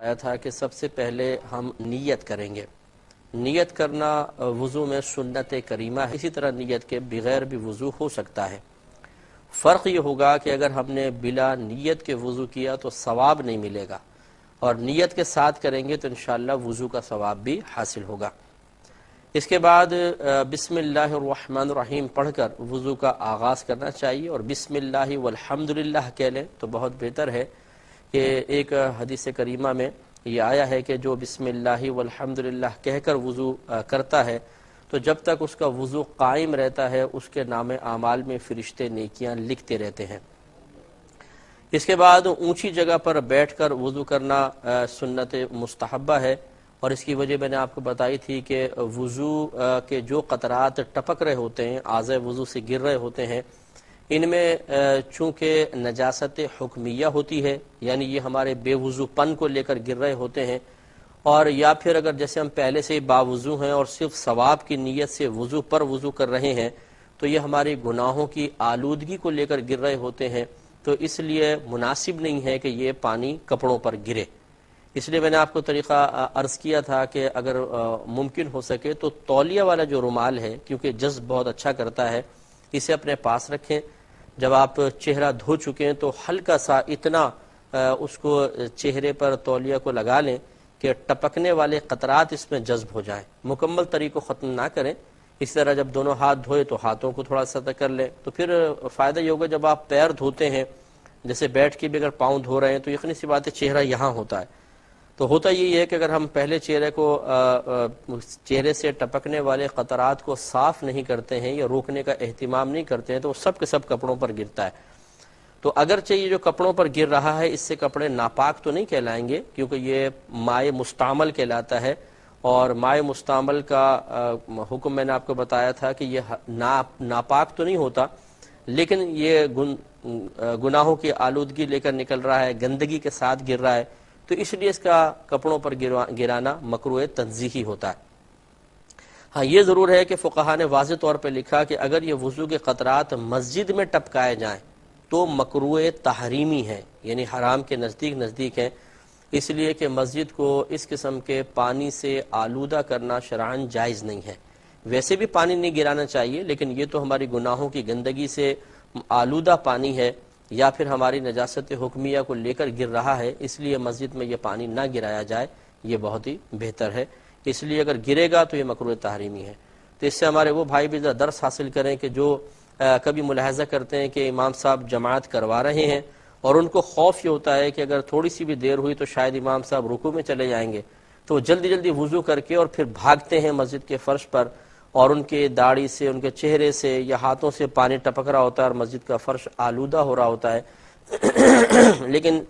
آیا تھا کہ سب سے پہلے ہم نیت کریں گے۔ نیت کرنا وضو میں سنت کریمہ ہے، اسی طرح نیت کے بغیر بھی وضو ہو سکتا ہے۔ فرق یہ ہوگا کہ اگر ہم نے بلا نیت کے وضو کیا تو ثواب نہیں ملے گا، اور نیت کے ساتھ کریں گے تو انشاءاللہ وضو کا ثواب بھی حاصل ہوگا۔ اس کے بعد بسم اللہ الرحمن الرحیم پڑھ کر وضو کا آغاز کرنا چاہیے، اور بسم اللہ والحمدللہ کہہ لیں تو بہت بہتر ہے۔ کہ ایک حدیث کریمہ میں یہ آیا ہے کہ جو بسم اللہ والحمدللہ کہہ کر وضو کرتا ہے تو جب تک اس کا وضو قائم رہتا ہے اس کے نام اعمال میں فرشتے نیکیاں لکھتے رہتے ہیں۔ اس کے بعد اونچی جگہ پر بیٹھ کر وضو کرنا سنت مستحبہ ہے، اور اس کی وجہ میں نے آپ کو بتائی تھی کہ وضو کے جو قطرات ٹپک رہے ہوتے ہیں، اعضاء وضو سے گر رہے ہوتے ہیں، ان میں چونکہ نجاست حکمیہ ہوتی ہے، یعنی یہ ہمارے بے وضو پن کو لے کر گر رہے ہوتے ہیں، اور یا پھر اگر جیسے ہم پہلے سے باوضو ہیں اور صرف ثواب کی نیت سے وضو پر وضو کر رہے ہیں تو یہ ہماری گناہوں کی آلودگی کو لے کر گر رہے ہوتے ہیں، تو اس لیے مناسب نہیں ہے کہ یہ پانی کپڑوں پر گرے۔ اس لیے میں نے آپ کو طریقہ عرض کیا تھا کہ اگر ممکن ہو سکے تو تولیہ والا جو رومال ہے، کیونکہ جذب بہت اچھا کرتا ہے، اسے اپنے پاس رکھیں۔ جب آپ چہرہ دھو چکے ہیں تو ہلکا سا اتنا اس کو چہرے پر تولیہ کو لگا لیں کہ ٹپکنے والے قطرات اس میں جذب ہو جائیں۔ مکمل طریق کو ختم نہ کریں۔ اس طرح جب دونوں ہاتھ دھوئے تو ہاتھوں کو تھوڑا سطح کر لیں، تو پھر فائدہ یہ ہوگا جب آپ پیر دھوتے ہیں، جیسے بیٹھ کے بھی اگر پاؤں دھو رہے ہیں تو یقینی سی بات ہے چہرہ یہاں ہوتا ہے، تو ہوتا یہی ہے کہ اگر ہم پہلے چہرے کو چہرے سے ٹپکنے والے قطرات کو صاف نہیں کرتے ہیں یا روکنے کا اہتمام نہیں کرتے ہیں تو وہ سب کے سب کپڑوں پر گرتا ہے۔ تو اگرچہ یہ جو کپڑوں پر گر رہا ہے اس سے کپڑے ناپاک تو نہیں کہلائیں گے، کیونکہ یہ مائع مستعمل کہلاتا ہے، اور مائع مستعمل کا حکم میں نے آپ کو بتایا تھا کہ یہ ناپاک تو نہیں ہوتا، لیکن یہ گناہوں کی آلودگی لے کر نکل رہا ہے، گندگی کے ساتھ گر رہا ہے، تو اس لیے اس کا کپڑوں پر گرانا مکروہ تنزیہی ہوتا ہے۔ ہاں یہ ضرور ہے کہ فقہاء نے واضح طور پہ لکھا کہ اگر یہ وضو کے قطرات مسجد میں ٹپکائے جائیں تو مکروہ تحریمی ہے، یعنی حرام کے نزدیک ہیں، اس لیے کہ مسجد کو اس قسم کے پانی سے آلودہ کرنا شرعاً جائز نہیں ہے۔ ویسے بھی پانی نہیں گرانا چاہیے، لیکن یہ تو ہماری گناہوں کی گندگی سے آلودہ پانی ہے یا پھر ہماری نجاست حکمیہ کو لے کر گر رہا ہے، اس لیے مسجد میں یہ پانی نہ گرایا جائے، یہ بہت ہی بہتر ہے۔ اس لیے اگر گرے گا تو یہ مکروہ تحریمی ہے۔ تو اس سے ہمارے وہ بھائی بھی درس حاصل کریں کہ جو کبھی ملاحظہ کرتے ہیں کہ امام صاحب جماعت کروا رہے ہیں اور ان کو خوف یہ ہوتا ہے کہ اگر تھوڑی سی بھی دیر ہوئی تو شاید امام صاحب رکوع میں چلے جائیں گے، تو جلدی وضو کر کے اور پھر بھاگتے ہیں مسجد کے فرش پر، اور ان کے داڑھی سے، ان کے چہرے سے یا ہاتھوں سے پانی ٹپک رہا ہوتا ہے اور مسجد کا فرش آلودہ ہو رہا ہوتا ہے۔ لیکن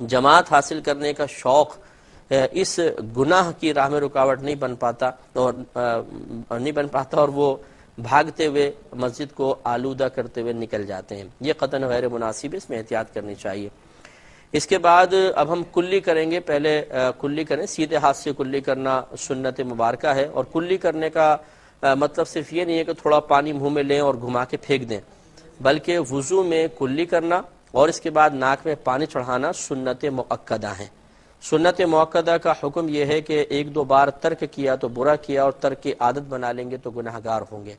جماعت حاصل کرنے کا شوق اس گناہ کی راہ میں رکاوٹ نہیں بن پاتا اور وہ بھاگتے ہوئے مسجد کو آلودہ کرتے ہوئے نکل جاتے ہیں، یہ قطعاً غیر مناسب ہے، اس میں احتیاط کرنی چاہیے۔ اس کے بعد اب ہم کلی کریں گے۔ پہلے کلی کریں، سیدھے ہاتھ سے کلی کرنا سنت مبارکہ ہے، اور کلی کرنے کا مطلب صرف یہ نہیں ہے کہ تھوڑا پانی منہ میں لیں اور گھما کے پھینک دیں، بلکہ وضو میں کلی کرنا اور اس کے بعد ناک میں پانی چڑھانا سنت مؤکدہ ہیں۔ سنت مؤکدہ کا حکم یہ ہے کہ ایک دو بار ترک کیا تو برا کیا، اور ترک کی عادت بنا لیں گے تو گناہگار ہوں گے،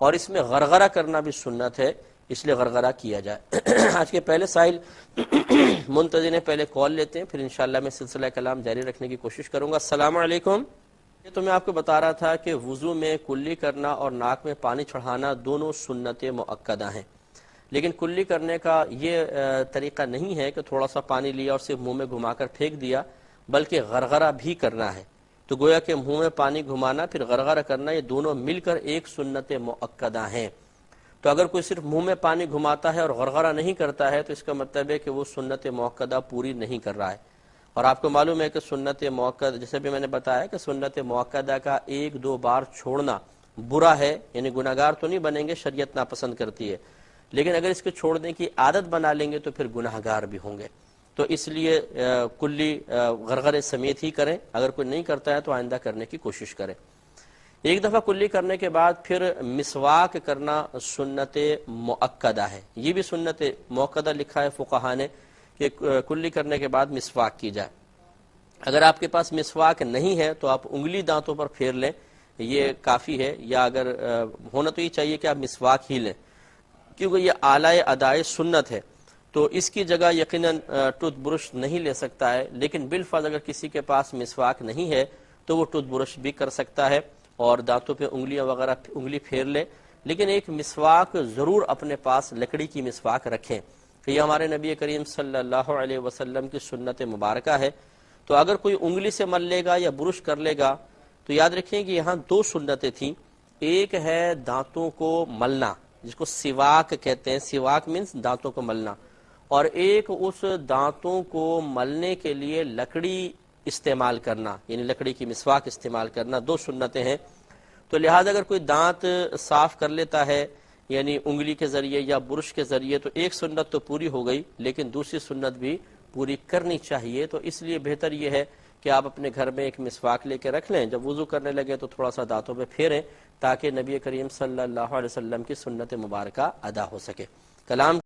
اور اس میں غرغرہ کرنا بھی سنت ہے، اس لیے غرغرہ کیا جائے۔ آج کے پہلے سائل منتظر نے پہلے کال لیتے ہیں، پھر انشاءاللہ میں سلسلہ کلام جاری رکھنے کی کوشش کروں گا۔ السلام علیکم۔ تو میں آپ کو بتا رہا تھا کہ وضو میں کلی کرنا اور ناک میں پانی چڑھانا دونوں سنت مؤکدہ ہیں، لیکن کلی کرنے کا یہ طریقہ نہیں ہے کہ تھوڑا سا پانی لیا اور صرف منہ میں گھما کر پھینک دیا، بلکہ غرغرہ بھی کرنا ہے۔ تو گویا کہ منہ میں پانی گھمانا پھر غرغرہ کرنا، یہ دونوں مل کر ایک سنت مؤکدہ ہیں۔ تو اگر کوئی صرف منہ میں پانی گھماتا ہے اور غرغرہ نہیں کرتا ہے تو اس کا مطلب ہے کہ وہ سنت مؤکدہ پوری نہیں کر رہا ہے۔ اور آپ کو معلوم ہے کہ سنت مؤکدہ، جیسے بھی میں نے بتایا کہ سنت مؤکدہ کا ایک دو بار چھوڑنا برا ہے، یعنی گناہگار تو نہیں بنیں گے، شریعت ناپسند کرتی ہے، لیکن اگر اس کے چھوڑنے کی عادت بنا لیں گے تو پھر گناہگار بھی ہوں گے۔ تو اس لیے کلی غرغرے سمیت ہی کریں، اگر کوئی نہیں کرتا ہے تو آئندہ کرنے کی کوشش کریں۔ ایک دفعہ کلی کرنے کے بعد پھر مسواک کرنا سنت مؤکدہ ہے، یہ بھی سنت مؤکدہ لکھا ہے فقہاء نے کہ کہ کلی کرنے کے بعد مسواک کی جائے۔ اگر آپ کے پاس مسواک نہیں ہے تو آپ انگلی دانتوں پر پھیر لیں، یہ کافی ہے، یا اگر ہونا تو یہ چاہیے کہ آپ مسواک ہی لیں، کیونکہ یہ اعلی ادائے سنت ہے، تو اس کی جگہ یقیناً ٹوتھ برش نہیں لے سکتا ہے، لیکن بالفرض اگر کسی کے پاس مسواک نہیں ہے تو وہ ٹوتھ برش بھی کر سکتا ہے اور دانتوں پہ انگلیاں وغیرہ انگلی پھیر لے، لیکن ایک مسواک ضرور اپنے پاس لکڑی کی مسواک رکھیں، کہ یہ ہمارے نبی کریم صلی اللہ علیہ وسلم کی سنت مبارکہ ہے۔ تو اگر کوئی انگلی سے مل لے گا یا برش کر لے گا تو یاد رکھیں کہ یہاں دو سنتیں تھیں، ایک ہے دانتوں کو ملنا جس کو سواک کہتے ہیں، سواک مینس دانتوں کو ملنا، اور ایک اس دانتوں کو ملنے کے لیے لکڑی استعمال کرنا، یعنی لکڑی کی مسواک استعمال کرنا، دو سنتیں ہیں۔ تو لہذا اگر کوئی دانت صاف کر لیتا ہے یعنی انگلی کے ذریعے یا برش کے ذریعے تو ایک سنت تو پوری ہو گئی، لیکن دوسری سنت بھی پوری کرنی چاہیے۔ تو اس لیے بہتر یہ ہے کہ آپ اپنے گھر میں ایک مسواک لے کے رکھ لیں، جب وضو کرنے لگے تو تھوڑا سا دانتوں پہ پھیریں تاکہ نبی کریم صلی اللہ علیہ وسلم کی سنت مبارکہ ادا ہو سکے۔ کلام